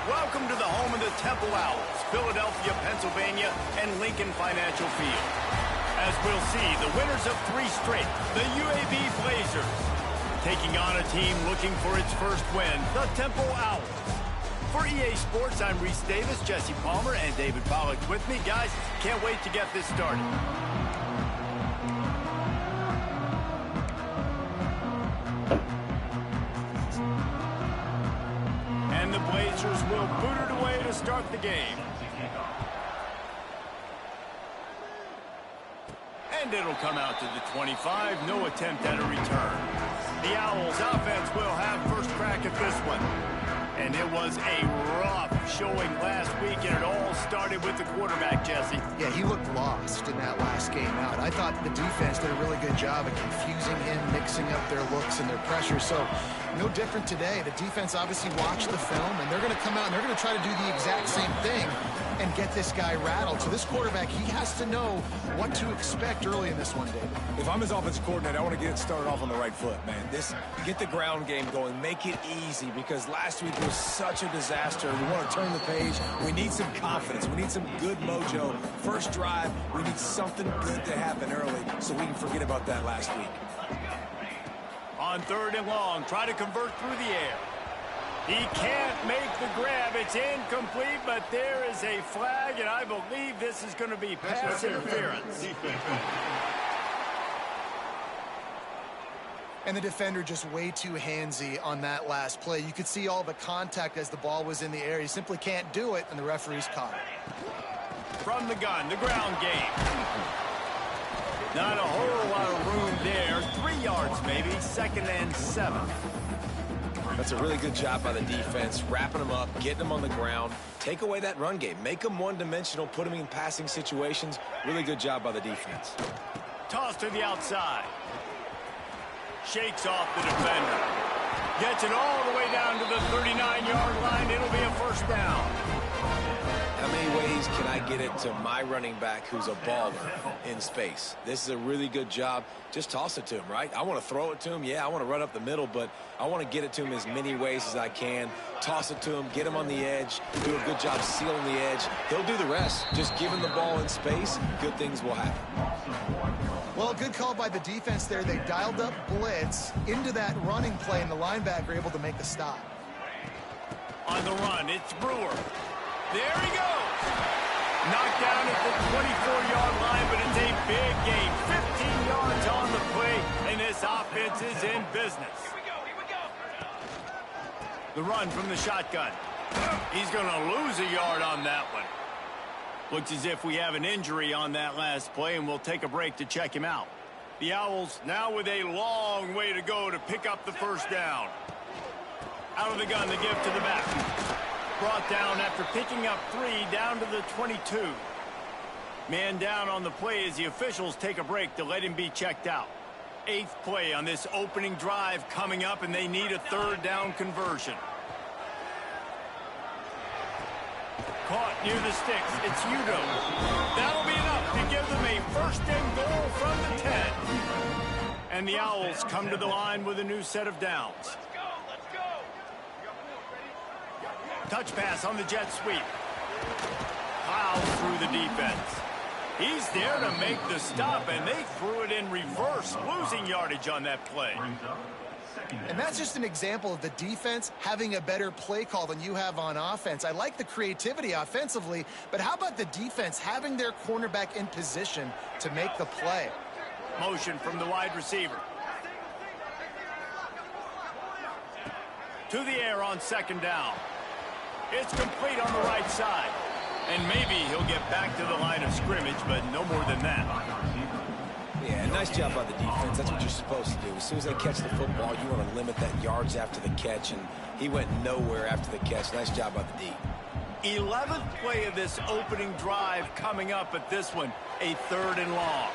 Welcome to the home of the Temple Owls, Philadelphia, Pennsylvania, and Lincoln Financial Field. As we'll see, the winners of 3 straight, the UAB Blazers, taking on a team looking for its first win, the Temple Owls. For EA Sports, I'm Reese Davis, Jesse Palmer, and David Pollack with me. Guys, can't wait to get this started. And the Blazers will boot it away to start the game. And it'll come out to the 25. No attempt at a return. The Owls offense will have first crack at this one. And it was a rough showing last week, and it all started with the quarterback, Jesse. Yeah, he looked lost in that last game out. I thought the defense did a really good job of confusing him, mixing up their looks and their pressure. So no different today. The defense obviously watched the film, and they're going to come out and they're going to try to do the exact same thing and get this guy rattled. So this quarterback, he has to know what to expect early in this one, David. If I'm his offensive coordinator, I want to get it started off on the right foot, man. Get the ground game going, make it easy, because last week was such a disaster. We want to turn the page. We need some confidence. We need some good mojo. First drive, we need something good to happen early so we can forget about that last week. On 3rd and long, try to convert through the air. He can't make the grab. It's incomplete, but there is a flag, and I believe this is going to be pass interference. And the defender just way too handsy on that last play. You could see all the contact as the ball was in the air. He simply can't do it, and the referee's caught it. From the gun, the ground game. Not a whole lot of room there. 3 yards maybe, 2nd and 7. That's a really good job by the defense, wrapping them up, getting them on the ground. Take away that run game. Make them one-dimensional, put them in passing situations. Really good job by the defense. Toss to the outside. Shakes off the defender. Gets it all the way down to the 39-yard line. It'll be a first down. How many ways can I get it to my running back who's a baller in space? This is a really good job. Just toss it to him, right? I want to throw it to him. Yeah, I want to run up the middle, but I want to get it to him as many ways as I can. Toss it to him, get him on the edge, do a good job sealing the edge. He'll do the rest. Just give him the ball in space, good things will happen. Well, good call by the defense there. They dialed up blitz into that running play, and the linebacker able to make the stop. On the run, it's Brewer. There he goes. Knocked down at the 24-yard line, but it's a big game. 15 yards on the play, and this offense is in business. Here we go. The run from the shotgun. He's going to lose a yard on that one. Looks as if we have an injury on that last play, and we'll take a break to check him out. The Owls now with a long way to go to pick up the first down. Out of the gun, the give to the back. Brought down after picking up 3 down to the 22. Man down on the play as the officials take a break to let him be checked out. 8th play on this opening drive coming up, and they need a 3rd down conversion. Caught near the sticks. It's Udo. That'll be enough to give them a 1st and goal from the 10. And the Owls come to the line with a new set of downs. Touch pass on the jet sweep. Plows through the defense. He's there to make the stop, and they threw it in reverse, losing yardage on that play. And that's just an example of the defense having a better play call than you have on offense. I like the creativity offensively, but how about the defense having their cornerback in position to make the play? Motion from the wide receiver. To the air on 2nd down. It's complete on the right side. And maybe he'll get back to the line of scrimmage, but no more than that. Yeah, nice job by the defense. That's what you're supposed to do. As soon as they catch the football, you want to limit that yards after the catch, and he went nowhere after the catch. Nice job by the D. 11th play of this opening drive coming up at this one, a 3rd and long.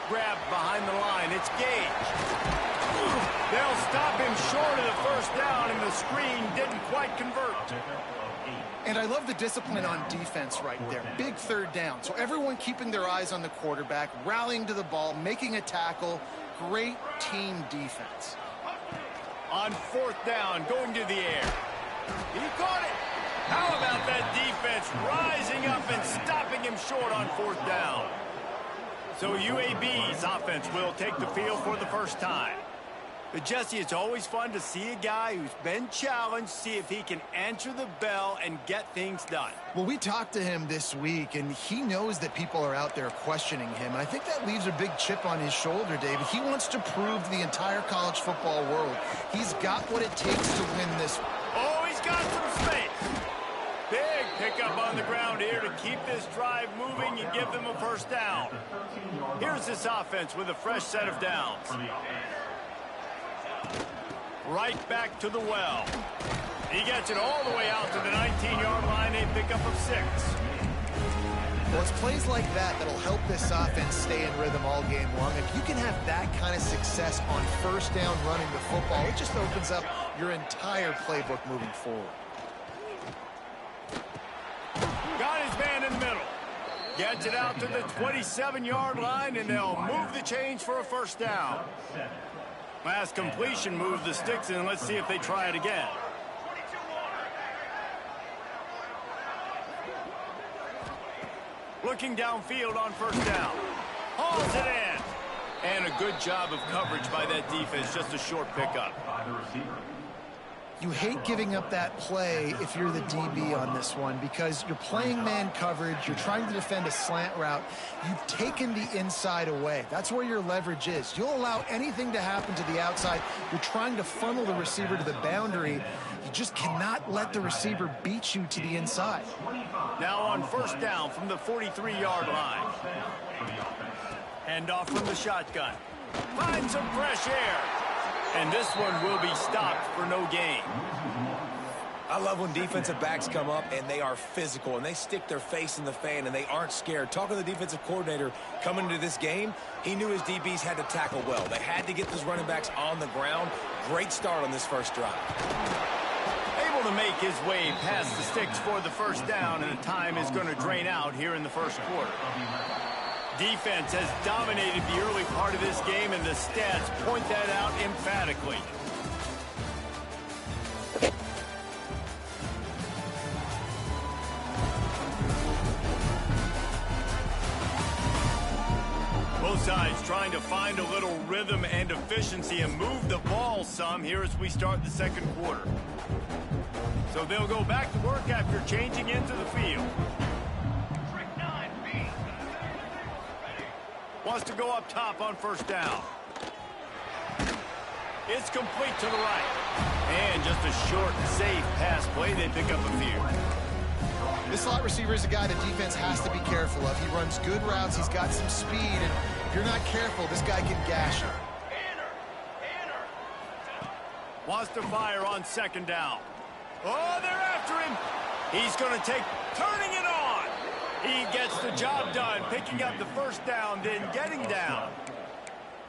Grabbed behind the line. It's Gage. They'll stop him short of the 1st down, and the screen didn't quite convert. And I love the discipline on defense right there. Big 3rd down. So everyone keeping their eyes on the quarterback, rallying to the ball, making a tackle. Great team defense. On 4th down, going to the air. He caught it. How about that defense rising up and stopping him short on 4th down? So UAB's offense will take the field for the first time. But, Jesse, it's always fun to see a guy who's been challenged, see if he can answer the bell and get things done. Well, we talked to him this week, and he knows that people are out there questioning him. And I think that leaves a big chip on his shoulder, David. He wants to prove to the entire college football world he's got what it takes to win this. Oh, he's got some space. Big pickup on the ground here to keep this drive moving and give them a first down. Here's this offense with a fresh set of downs. Right back to the well. He gets it all the way out to the 19-yard line, a pickup of 6. Well, it's plays like that that'll help this offense stay in rhythm all game long. If you can have that kind of success on first down running the football, it just opens up your entire playbook moving forward. Got his man in the middle. Gets it out to the 27-yard line, and they'll move the chains for a first down. Last completion moved the sticks in. Let's see if they try it again. Looking downfield on first down. Hauls it in. And a good job of coverage by that defense. Just a short pickup. You hate giving up that play if you're the DB on this one because you're playing man coverage, you're trying to defend a slant route, you've taken the inside away. That's where your leverage is. You'll allow anything to happen to the outside. You're trying to funnel the receiver to the boundary. You just cannot let the receiver beat you to the inside. Now on first down from the 43-yard line. Hand off from the shotgun. Find some fresh air. And this one will be stopped for no gain. I love when defensive backs come up and they are physical and they stick their face in the fan and they aren't scared. Talking to the defensive coordinator coming into this game, he knew his DBs had to tackle well. They had to get those running backs on the ground. Great start on this first drive. Able to make his way past the sticks for the first down, and the time is going to drain out here in the first quarter. Defense has dominated the early part of this game, and the stats point that out emphatically. Both sides trying to find a little rhythm and efficiency and move the ball some here as we start the second quarter. So they'll go back to work after changing into the field. Wants to go up top on first down. It's complete to the right. And just a short, safe pass play. They pick up a few. This slot receiver is a guy the defense has to be careful of. He runs good routes. He's got some speed. And if you're not careful, this guy can gash you. Wants to fire on second down. Oh, they're after him. He's going to take, turning it on. He gets the job done, picking up the first down, then getting down.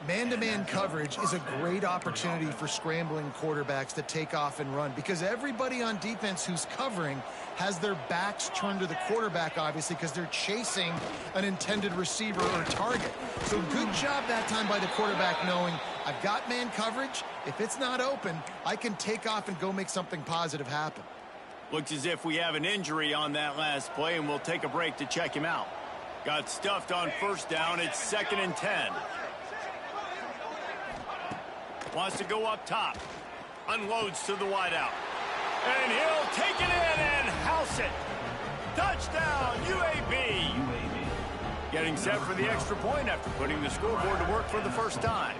Man-to-man coverage is a great opportunity for scrambling quarterbacks to take off and run because everybody on defense who's covering has their backs turned to the quarterback, obviously, because they're chasing an intended receiver or target. So good job that time by the quarterback knowing I've got man coverage. If it's not open, I can take off and go make something positive happen. Looks as if we have an injury on that last play, and we'll take a break to check him out. Got stuffed on first down. It's 2nd and 10. Wants to go up top. Unloads to the wideout. And he'll take it in and house it. Touchdown, UAB. Getting set for the extra point after putting the scoreboard to work for the first time.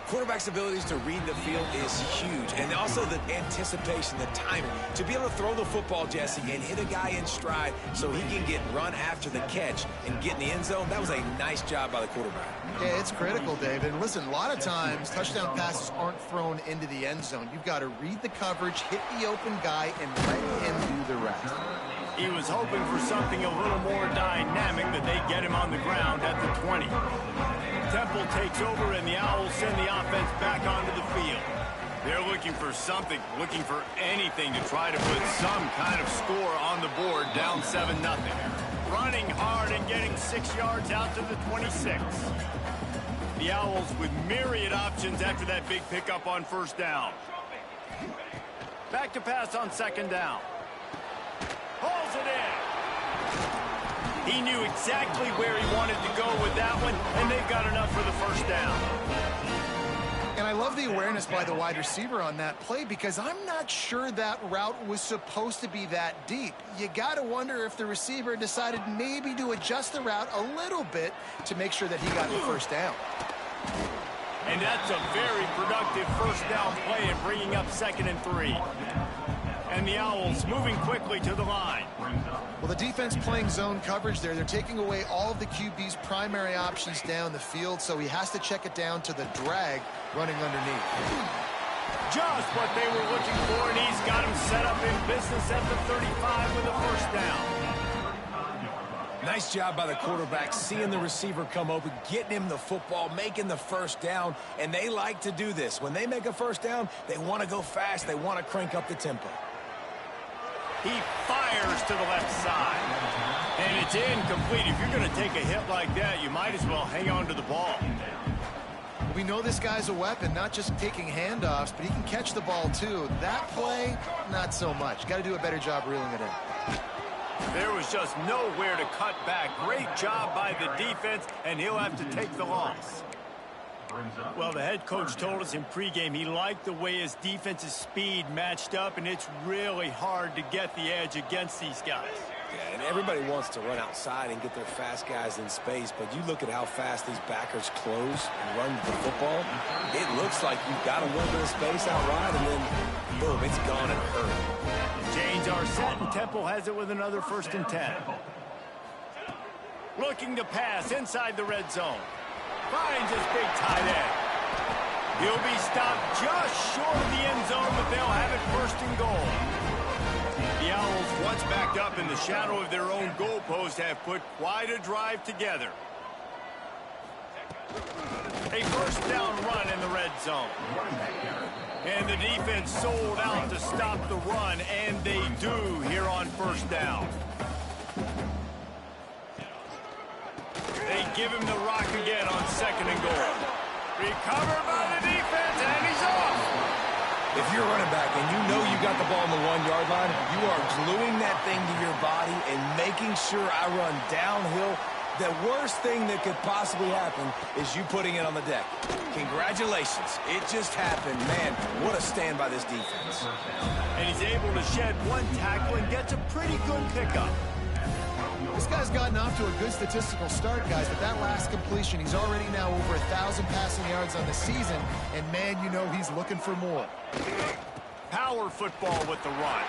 Quarterback's abilities to read the field is huge, and also the anticipation, the timing. To be able to throw the football, Jesse, and hit a guy in stride so he can get run after the catch and get in the end zone, that was a nice job by the quarterback. Yeah, it's critical, David. And listen, a lot of times touchdown passes aren't thrown into the end zone. You've got to read the coverage, hit the open guy, and let him do the rest. He was hoping for something a little more dynamic, that they get him on the ground at the 20. Temple takes over, and the Owls send the offense back onto the field. They're looking for something, looking for anything to try to put some kind of score on the board, down 7-0. Running hard and getting 6 yards out to the 26. The Owls with myriad options after that big pickup on first down. Back to pass on second down. Pulls it in. He knew exactly where he wanted to go with that one, and they've got enough for the first down. And I love the awareness by the wide receiver on that play because I'm not sure that route was supposed to be that deep. You got to wonder if the receiver decided maybe to adjust the route a little bit to make sure that he got the first down. And that's a very productive first down play in bringing up 2nd and 3. And the Owls moving quickly to the line. Well, the defense playing zone coverage there. They're taking away all of the QB's primary options down the field, so he has to check it down to the drag running underneath. Just what they were looking for, and he's got him set up in business at the 35 with a first down. Nice job by the quarterback, seeing the receiver come open, getting him the football, making the first down, and they like to do this. When they make a first down, they want to go fast. They want to crank up the tempo. He fires to the left side, and it's incomplete. If you're going to take a hit like that, you might as well hang on to the ball. We know this guy's a weapon, not just taking handoffs, but he can catch the ball too. That play, not so much. Got to do a better job reeling it in. There was just nowhere to cut back. Great job by the defense, and he'll have to take the loss. Well, the head coach told us in pregame he liked the way his defense's speed matched up, and it's really hard to get the edge against these guys. Yeah, and everybody wants to run outside and get their fast guys in space, but you look at how fast these backers close and run the football. It looks like you've got a little bit of space out wide, and then, boom, it's gone in a hurry. Chains are set, and Temple has it with another 1st and 10. Looking to pass inside the red zone. Finds his big tight end. He'll be stopped just short of the end zone, but they'll have it 1st and goal. The Owls, once backed up in the shadow of their own goalpost, have put quite a drive together. A first down run in the red zone. And the defense sold out to stop the run, and they do here on first down. They give him the rock again on 2nd and goal. Recovered by the defense, and he's off. If you're running back and you know you got the ball on the 1-yard line, you are gluing that thing to your body and making sure I run downhill. The worst thing that could possibly happen is you putting it on the deck. Congratulations. It just happened. Man, what a stand by this defense. And he's able to shed one tackle and gets a pretty good pickup. This guy's gotten off to a good statistical start, guys, but that last completion, he's already now over 1,000 passing yards on the season, and man, you know he's looking for more. Power football with the run.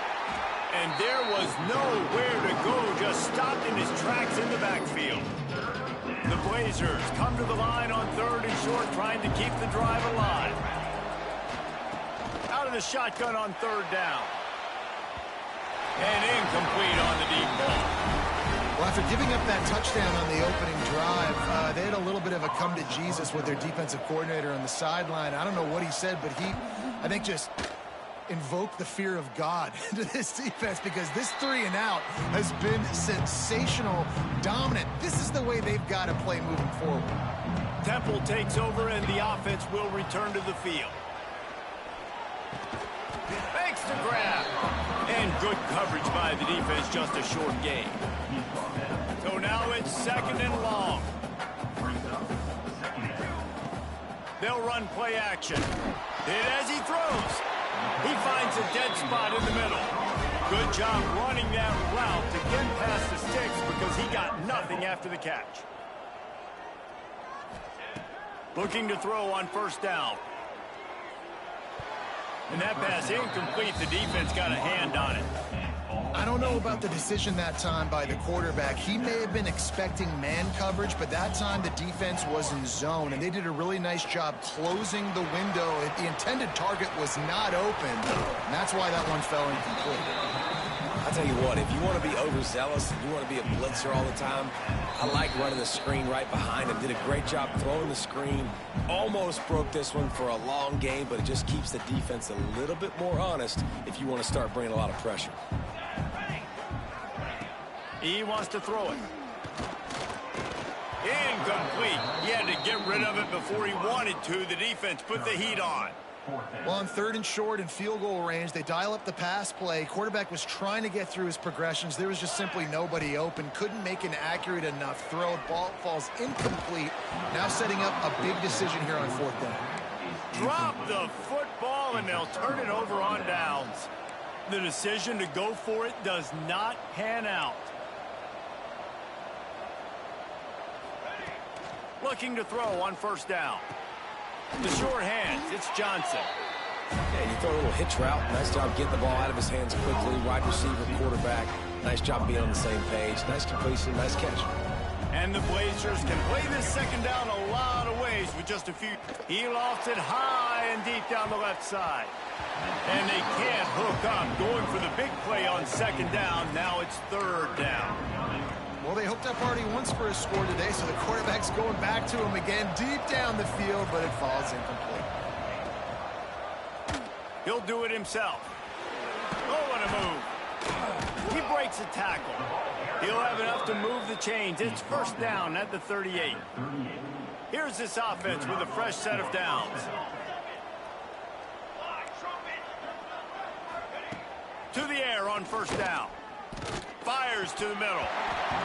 And there was nowhere to go, just stopped in his tracks in the backfield. The Blazers come to the line on 3rd and short, trying to keep the drive alive. Out of the shotgun on 3rd down. And incomplete on the deep ball. Well, after giving up that touchdown on the opening drive, they had a little bit of a come to Jesus with their defensive coordinator on the sideline. I don't know what he said, but he, I think, just invoked the fear of God into this defense because this 3 and out has been sensational, dominant. This is the way they've got to play moving forward. Temple takes over, and the offense will return to the field. Makes the grab. And good coverage by the defense, just a short gain. So now it's 2nd and long. They'll run play action. Hit as he throws. He finds a dead spot in the middle. Good job running that route to get past the sticks because he got nothing after the catch. Looking to throw on 1st down. And that pass incomplete. The defense got a hand on it. I don't know about the decision that time by the quarterback. He may have been expecting man coverage, but that time the defense was in zone, and they did a really nice job closing the window. The intended target was not open, and that's why that one fell incomplete. I'll tell you what, if you want to be overzealous and you want to be a blitzer all the time, I like running the screen right behind him. Did a great job throwing the screen. Almost broke this one for a long game, but it just keeps the defense a little bit more honest if you want to start bringing a lot of pressure. He wants to throw it. Incomplete. He had to get rid of it before he wanted to. The defense put the heat on. Well, on 3rd and short and field goal range, they dial up the pass play. Quarterback was trying to get through his progressions. There was just simply nobody open. Couldn't make an accurate enough throw. Ball falls incomplete. Now setting up a big decision here on 4th down. Drop the football, and they'll turn it over on downs. The decision to go for it does not pan out. Looking to throw on 1st down. The short hands, it's Johnson. Yeah, you throw a little hitch route. Nice job getting the ball out of his hands quickly. Wide receiver, quarterback. Nice job being on the same page. Nice completion, nice catch. And the Blazers can play this 2nd down a lot of ways with just a few. He lofts it high and deep down the left side. And they can't hook up. Going for the big play on 2nd down. Now it's 3rd down. Well, they hooked up already once for a score today, so the quarterback's going back to him again deep down the field, but it falls incomplete. He'll do it himself. Oh, what a move. He breaks a tackle. He'll have enough to move the chains. It's 1st down at the 38. Here's this offense with a fresh set of downs. To the air on 1st down. Fires to the middle.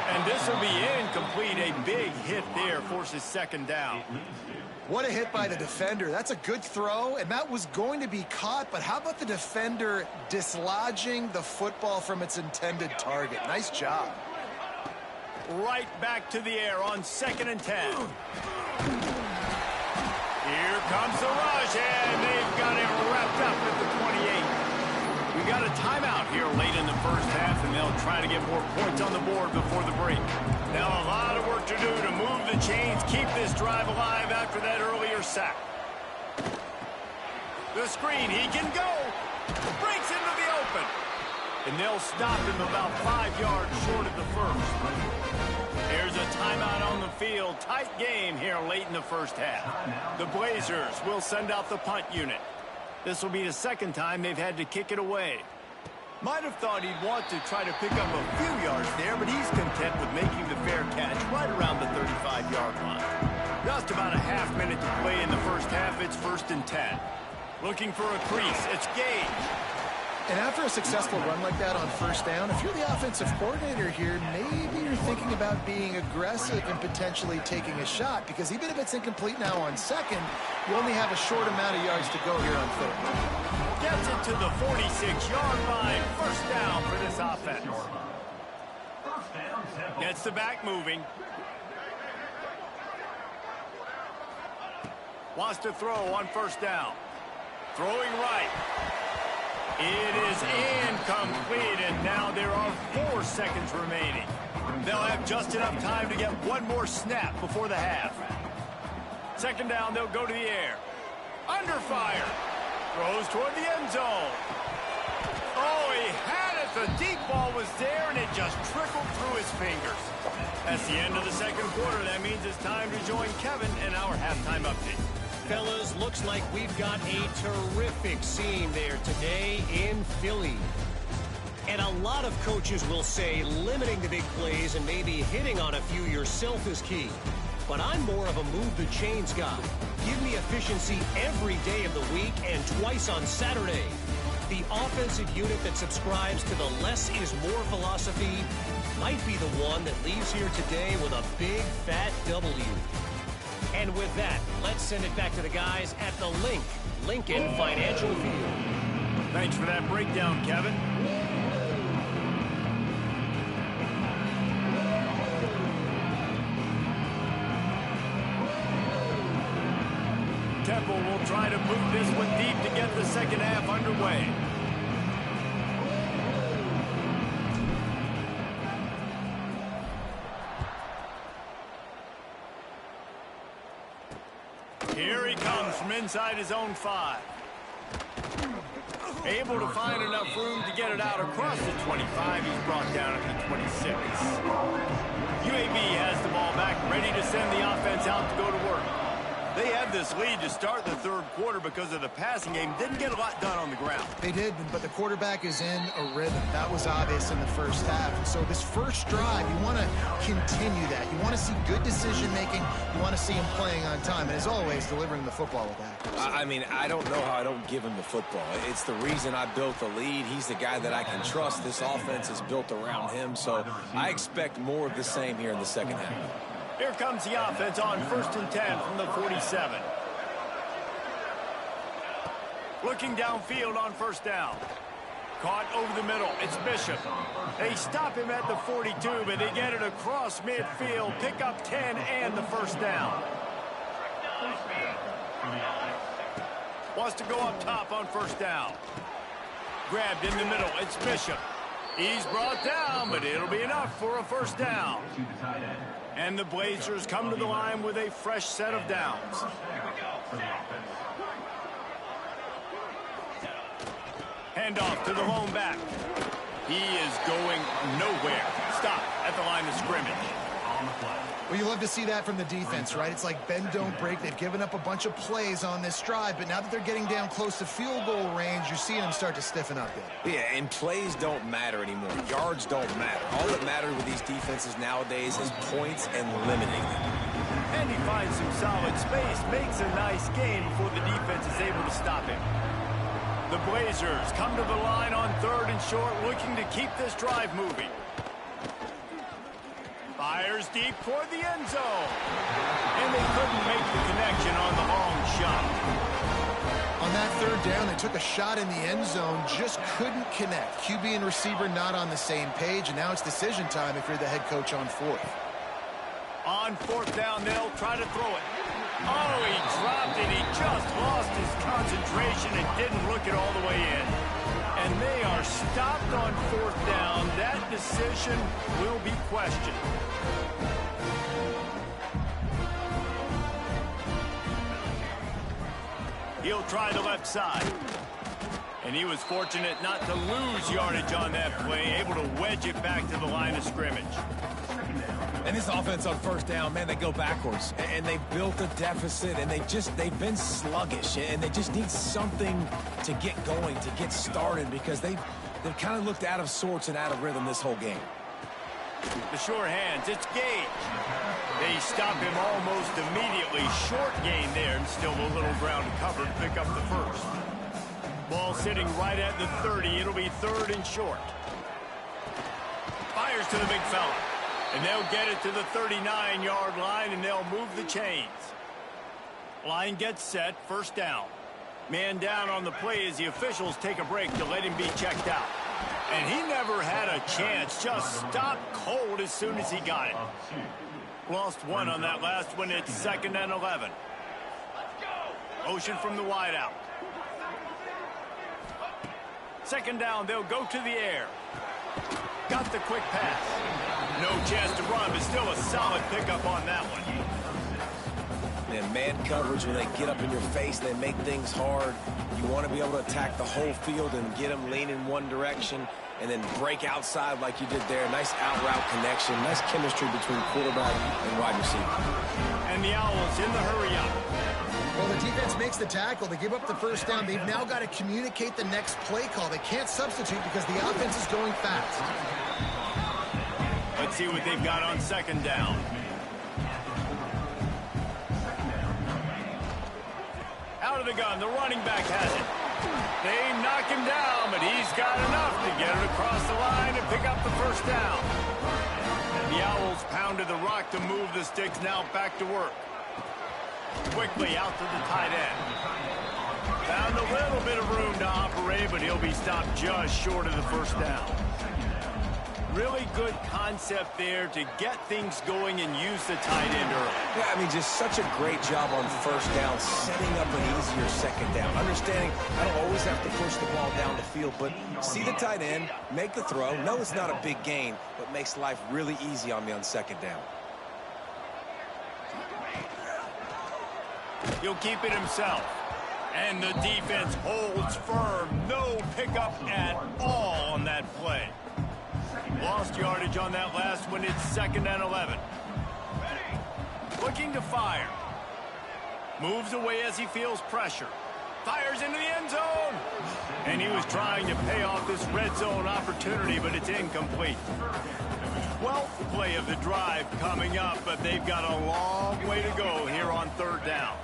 And this will be incomplete. A big hit there forces 2nd down. What a hit by the defender. That's a good throw, and that was going to be caught, but how about the defender dislodging the football from its intended target? Nice job. Right back to the air on 2nd and 10. Here comes the rush, and they've got it wrapped up at the 28. We got a timeout here late in the 1st half, and they'll try to get more points on the board before the break. Now a lot of work to do to move the chains, keep this drive alive after that earlier sack. The screen, he can go. Breaks into the open. And they'll stop him about 5 yards short of the 1st. Here's a timeout on the field. Tight game here late in the 1st half. The Blazers will send out the punt unit. This will be the 2nd time they've had to kick it away. Might have thought he'd want to try to pick up a few yards there, but he's content with making the fair catch right around the 35-yard line. Just about a half minute to play in the 1st half. It's 1st and 10. Looking for a crease. It's Gage. And after a successful run like that on 1st down, if you're the offensive coordinator here, maybe you're thinking about being aggressive and potentially taking a shot, because even if it's incomplete now on 2nd, you only have a short amount of yards to go here on 3rd. Gets it to the 46-yard line. 1st down for this offense. Gets the back moving. Wants to throw on 1st down. Throwing right. It is incomplete, and now there are 4 seconds remaining. They'll have just enough time to get one more snap before the half. 2nd down, they'll go to the air. Under fire. Throws toward the end zone. Oh, he had it. The deep ball was there, and it just trickled through his fingers. That's the end of the 2nd quarter. That means it's time to join Kevin in our halftime update. Fellas, looks like we've got a terrific scene there today in Philly. And a lot of coaches will say limiting the big plays and maybe hitting on a few yourself is key. But I'm more of a move the chains guy. Give me efficiency every day of the week and twice on Saturday. The offensive unit that subscribes to the less is more philosophy might be the one that leaves here today with a big fat W. And with that, let's send it back to the guys at the Lincoln Financial Field. Thanks for that breakdown, Kevin. Temple will try to move this one deep to get the 2nd half underway. Here he comes from inside his own 5. Able to find enough room to get it out across the 25. He's brought down at the 26. UAB has the ball back, ready to send the offense out to go to work. They had this lead to start the third quarter because of the passing game. Didn't get a lot done on the ground. They did, but the quarterback is in a rhythm. That was obvious in the first half. And so this first drive, you want to continue that. You want to see good decision-making. You want to see him playing on time. And as always, delivering the football with accuracy. I mean, I don't know how I don't give him the football. It's the reason I built the lead. He's the guy that I can trust. This offense is built around him. So I expect more of the same here in the second half. Here comes the offense on 1st and 10 from the 47. Looking downfield on first down. Caught over the middle. It's Bishop. They stop him at the 42, but they get it across midfield. Pick up 10 and the first down. Wants to go up top on first down. Grabbed in the middle. It's Bishop. He's brought down, but it'll be enough for a first down. And the Blazers come to the line with a fresh set of downs. Handoff to the lone back. He is going nowhere. Stop at the line of scrimmage. Well, you love to see that from the defense, right? It's like bend, don't break. They've given up a bunch of plays on this drive, but now that they're getting down close to field goal range, you're seeing them start to stiffen up there. Yeah, and plays don't matter anymore. Yards don't matter. All that matters with these defenses nowadays is points and limiting them. And he finds some solid space, makes a nice gain before the defense is able to stop him. The Blazers come to the line on 3rd and short, looking to keep this drive moving. Fires deep toward the end zone. And they couldn't make the connection on the long shot. On that 3rd down, they took a shot in the end zone, just couldn't connect. QB and receiver not on the same page, and now it's decision time if you're the head coach on 4th. On 4th down, they'll try to throw it. Oh, he dropped it. He just lost his concentration and didn't look it all the way in. And they are stopped on 4th down. That decision will be questioned. He'll try the left side. And he was fortunate not to lose yardage on that play, able to wedge it back to the line of scrimmage. And this offense on 1st down, man, they go backwards. And they built a deficit, and they've been sluggish. And they just need something to get going, to get started, because they've kind of looked out of sorts and out of rhythm this whole game. The short hands, it's Gage. They stop him almost immediately. Short gain there, and still a little ground covered to pick up the first. Ball sitting right at the 30. It'll be 3rd and short. Fires to the big fella. And they'll get it to the 39-yard line, and they'll move the chains. Line gets set, 1st down. Man down on the play as the officials take a break to let him be checked out. And he never had a chance, just stopped cold as soon as he got it. Lost one on that last one. It's 2nd and 11. Motion from the wideout. 2nd down, they'll go to the air. Got the quick pass. No chance to run, but still a solid pickup on that one. And man coverage, when they get up in your face, they make things hard. You want to be able to attack the whole field and get them leaning one direction and then break outside like you did there. Nice out-route connection. Nice chemistry between quarterback and wide receiver. And the Owls in the hurry-up. Well, the defense makes the tackle. They give up the 1st down. They've now got to communicate the next play call. They can't substitute because the offense is going fast. Let's see what they've got on 2nd down. Out of the gun, the running back has it. They knock him down, but he's got enough to get it across the line and pick up the 1st down. The Owls pounded the rock to move the sticks, now back to work. Quickly out to the tight end. Found a little bit of room to operate, but he'll be stopped just short of the 1st down. Really good concept there to get things going and use the tight end early. Yeah, I mean, just such a great job on 1st down, setting up an easier 2nd down. Understanding I don't always have to push the ball down the field, but see the tight end, make the throw. No, it's not a big gain, but makes life really easy on me on 2nd down. He'll keep it himself. And the defense holds firm. No pickup at all on that play. Lost yardage on that last one. It's 2nd and 11. Looking to fire. Moves away as he feels pressure. Fires into the end zone. And he was trying to pay off this red zone opportunity, but it's incomplete. 12th play of the drive coming up, but they've got a long way to go here on third down.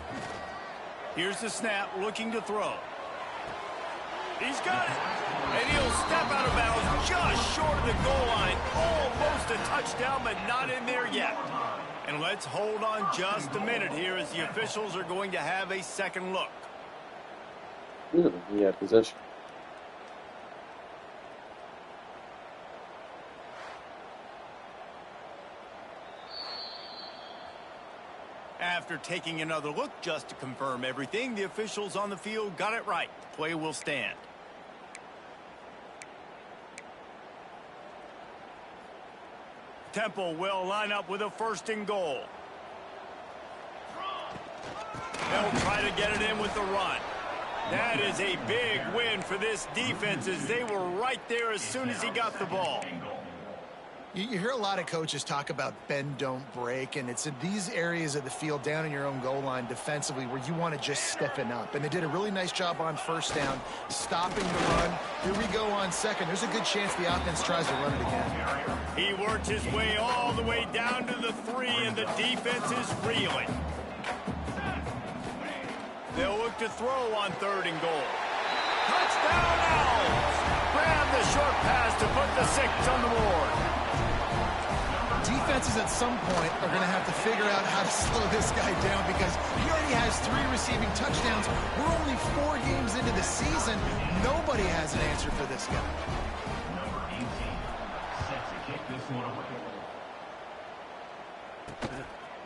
Here's the snap, looking to throw. He's got it. And he'll step out of bounds just short of the goal line. Almost a touchdown, but not in there yet. And let's hold on just a minute here as the officials are going to have a second look. He had possession. After taking another look just to confirm everything, the officials on the field got it right. The play will stand. Temple will line up with a 1st and goal. They'll try to get it in with the run. That is a big win for this defense as they were right there as soon as he got the ball. You hear a lot of coaches talk about bend, don't break, and it's in these areas of the field down in your own goal line defensively where you want to just stiffen up. And they did a really nice job on 1st down, stopping the run. Here we go on 2nd. There's a good chance the offense tries to run it again. He worked his way all the way down to the 3, and the defense is reeling. They'll look to throw on 3rd and goal. Touchdown Owls! Grab the short pass to put the 6 on the board. Defenses at some point are going to have to figure out how to slow this guy down because he already has 3 receiving touchdowns. We're only 4 games into the season. Nobody has an answer for this guy.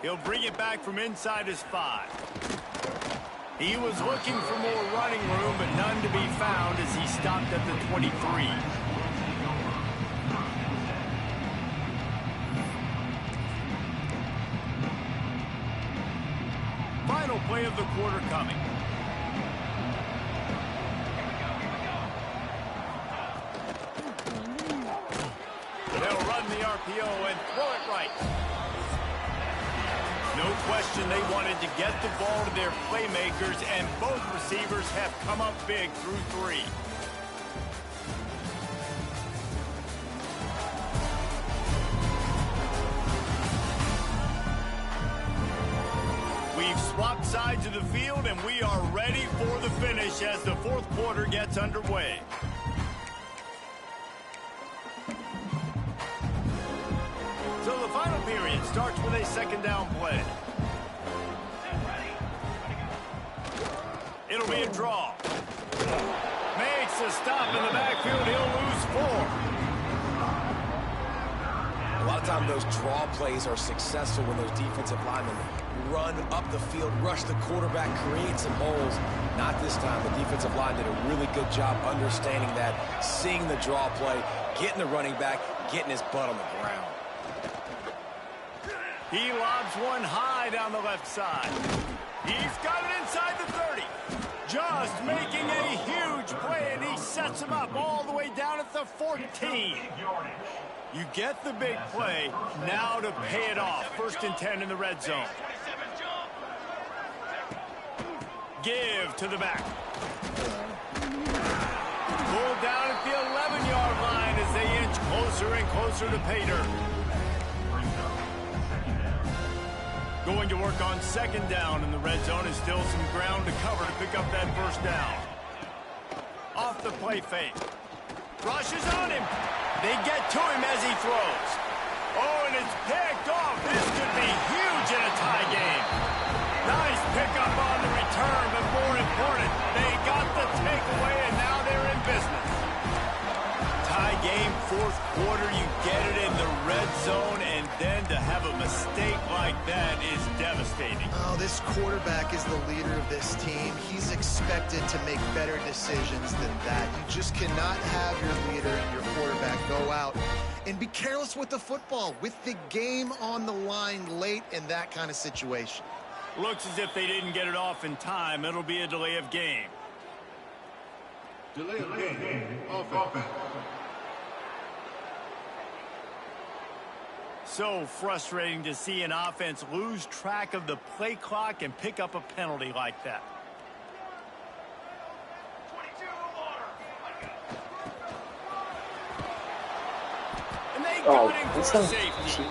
He'll bring it back from inside his 5. He was looking for more running room, but none to be found as he stopped at the 23. Final play of the quarter coming. They'll run the RPO and throw it right. No question they wanted to get the ball to their playmakers, and both receivers have come up big through 3. We've swapped sides of the field, and we are ready for the finish as the 4th quarter gets underway. So the final period starts with a 2nd down play. It'll be a draw. Makes a stop in the backfield. He'll lose 4. A lot of times those draw plays are successful when those defensive linemen run up the field, rush the quarterback, create some holes. Not this time. The defensive line did a really good job understanding that, seeing the draw play, getting the running back, getting his butt on the ground. He lobs one high down the left side. He's got it inside the 30. Just making a huge play, and he sets him up all the way down at the 14. You get the big play, now to pay it off. 1st and 10 in the red zone. Give to the back. Pulled down at the 11-yard line as they inch closer and closer to pay dirt. Going to work on 2nd down in the red zone is still some ground to cover to pick up that 1st down. Off the play fake. Rushes on him. They get to him as he throws. Oh, and it's picked off. This could be huge in a tie game. Nice pickup on the return, but more important, they got the takeaway, and now they're in business. Tie game, 4th quarter, you get it in the red zone, and then to have a mistake like that is devastating. Oh, this quarterback is the leader of this team. He's expected to make better decisions than that. You just cannot have your leader and your quarterback go out and be careless with the football, with the game on the line late in that kind of situation. Looks as if they didn't get it off in time. It'll be a delay of game. Delay of game. Offense. so frustrating to see an offense lose track of the play clock and pick up a penalty like that. And they got him for a safety.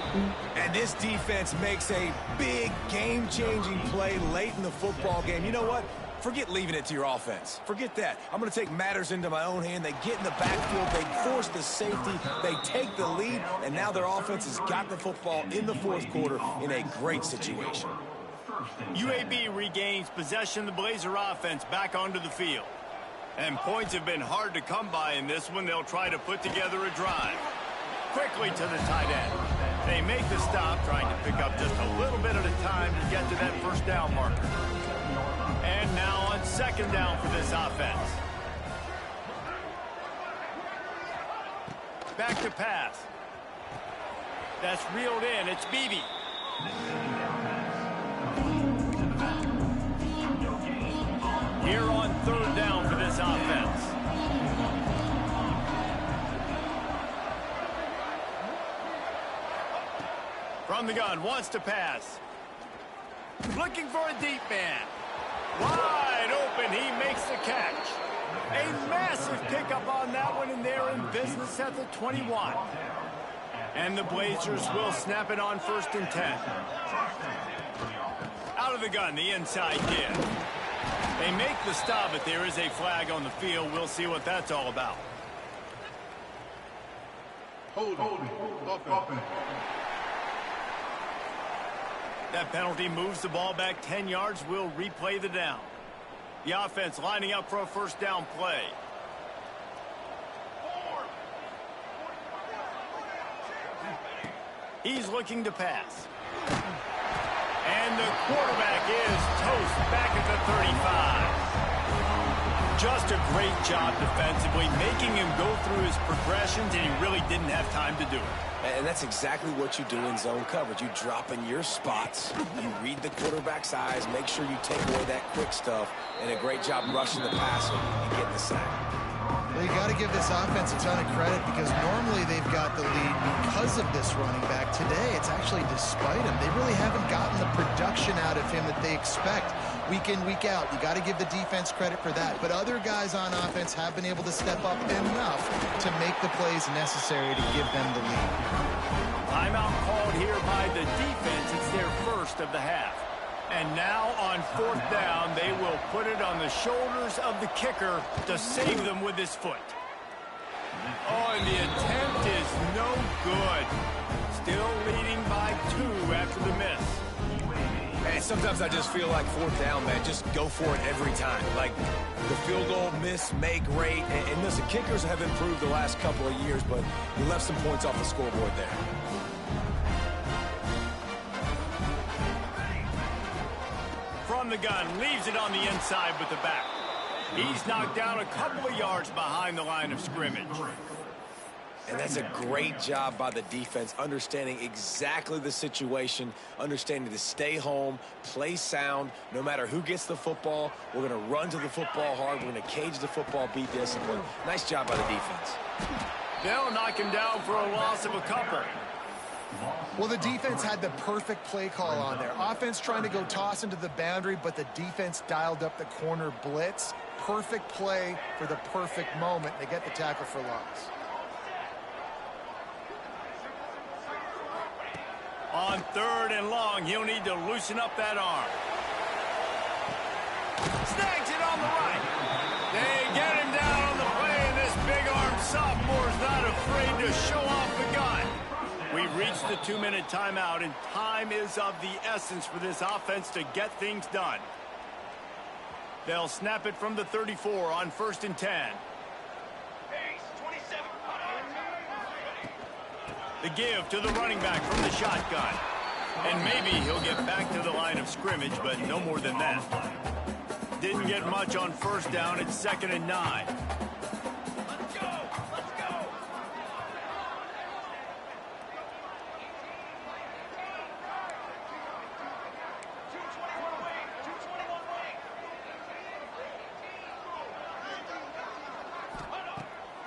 And this defense makes a big game-changing play late in the football game. You know what? Forget leaving it to your offense. Forget that. I'm going to take matters into my own hand. They get in the backfield. They force the safety. They take the lead. And now their offense has got the football in the fourth quarter in a great situation. UAB regains possession of the Blazer offense back onto the field. And points have been hard to come by in this one. They'll try to put together a drive. Quickly to the tight end. They make the stop, trying to pick up just a little bit at a time to get to that first down marker. And now on second down for this offense. Back to pass. That's reeled in. It's Beebe. Here on third down for this offense. From the gun, wants to pass. Looking for a deep man. Wide open, he makes the catch. A massive pickup on that one, and they're in business at the 21. And the Blazers will snap it on 1st and 10. Out of the gun, the inside give. They make the stop, but there is a flag on the field. We'll see what that's all about. Hold it. That penalty moves the ball back 10 yards. We'll replay the down. The offense lining up for a first down play. He's looking to pass. And the quarterback is toast back at the 35. Just a great job defensively, making him go through his progressions, and he really didn't have time to do it. And that's exactly what you do in zone coverage. You drop in your spots, you read the quarterback's eyes, make sure you take away that quick stuff, and a great job rushing the passer and getting the sack. Well, you got to give this offense a ton of credit because normally they've got the lead because of this running back. Today, it's actually despite him. They really haven't gotten the production out of him that they expect week in, week out. You got to give the defense credit for that. But other guys on offense have been able to step up enough to make the plays necessary to give them the lead. Timeout called here by the defense. It's their first of the half. And now on 4th down, they will put it on the shoulders of the kicker to save them with his foot. Oh, and the attempt is no good. Still leading by 2 after the miss. Man, sometimes I just feel like 4th down, man, just go for it every time. Like the field goal miss, make rate. And listen, kickers have improved the last couple of years, but you left some points off the scoreboard there. From the gun, leaves it on the inside with the back. He's knocked down a couple of yards behind the line of scrimmage. And that's a great job by the defense, understanding exactly the situation, understanding to stay home, play sound, no matter who gets the football. We're going to run to the football hard. We're going to cage the football, be disciplined. Nice job by the defense. They'll knock him down for a loss of a couple. Well, the defense had the perfect play call on there. Offense trying to go toss into the boundary, but the defense dialed up the corner blitz. Perfect play for the perfect moment. They get the tackle for loss. On 3rd and long, he'll need to loosen up that arm. Snags it on the right. They get him down on the play, and this big-armed sophomore's not afraid to show off the gun. We've reached the 2-minute timeout, and time is of the essence for this offense to get things done. They'll snap it from the 34 on 1st and 10. The give to the running back from the shotgun. And maybe he'll get back to the line of scrimmage, but no more than that. Didn't get much on 1st down. It's 2nd and 9. Let's go! Let's go!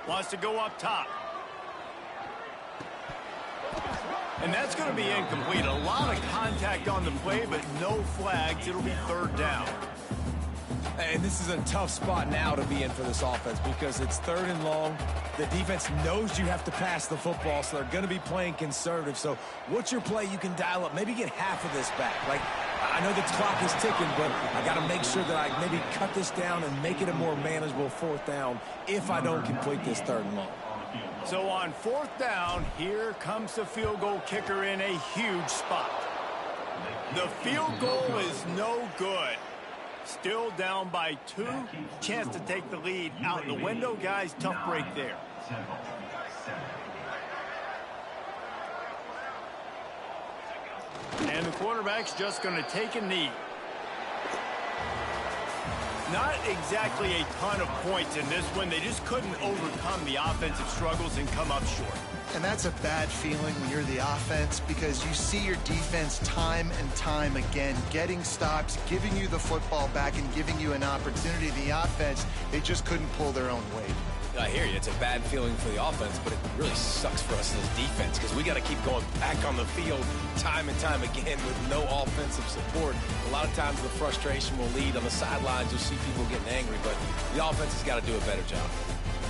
Wants to go up top. And that's going to be incomplete. A lot of contact on the play, but no flags. It'll be third down. And this is a tough spot now to be in for this offense because it's third and long. The defense knows you have to pass the football, so they're going to be playing conservative. So what's your play you can dial up? Maybe get half of this back. Like, I know the clock is ticking, but I got to make sure that I maybe cut this down and make it a more manageable fourth down if I don't complete this third and long. So on fourth down, here comes the field goal kicker in a huge spot. The field goal is no good. Still down by 2. Chance to take the lead out the window. Guys, tough break there. And the quarterback's just going to take a knee. Not exactly a ton of points in this one. They just couldn't overcome the offensive struggles and come up short. And that's a bad feeling when you're the offense because you see your defense time and time again getting stops, giving you the football back and giving you an opportunity. The offense, they just couldn't pull their own weight. I hear you. It's a bad feeling for the offense, but it really sucks for us as defense because we got to keep going back on the field time and time again with no offensive support. A lot of times the frustration will lead on the sidelines. You'll see people getting angry, but the offense has got to do a better job.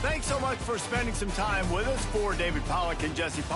Thanks so much for spending some time with us. For David Pollack and Jesse Pollack.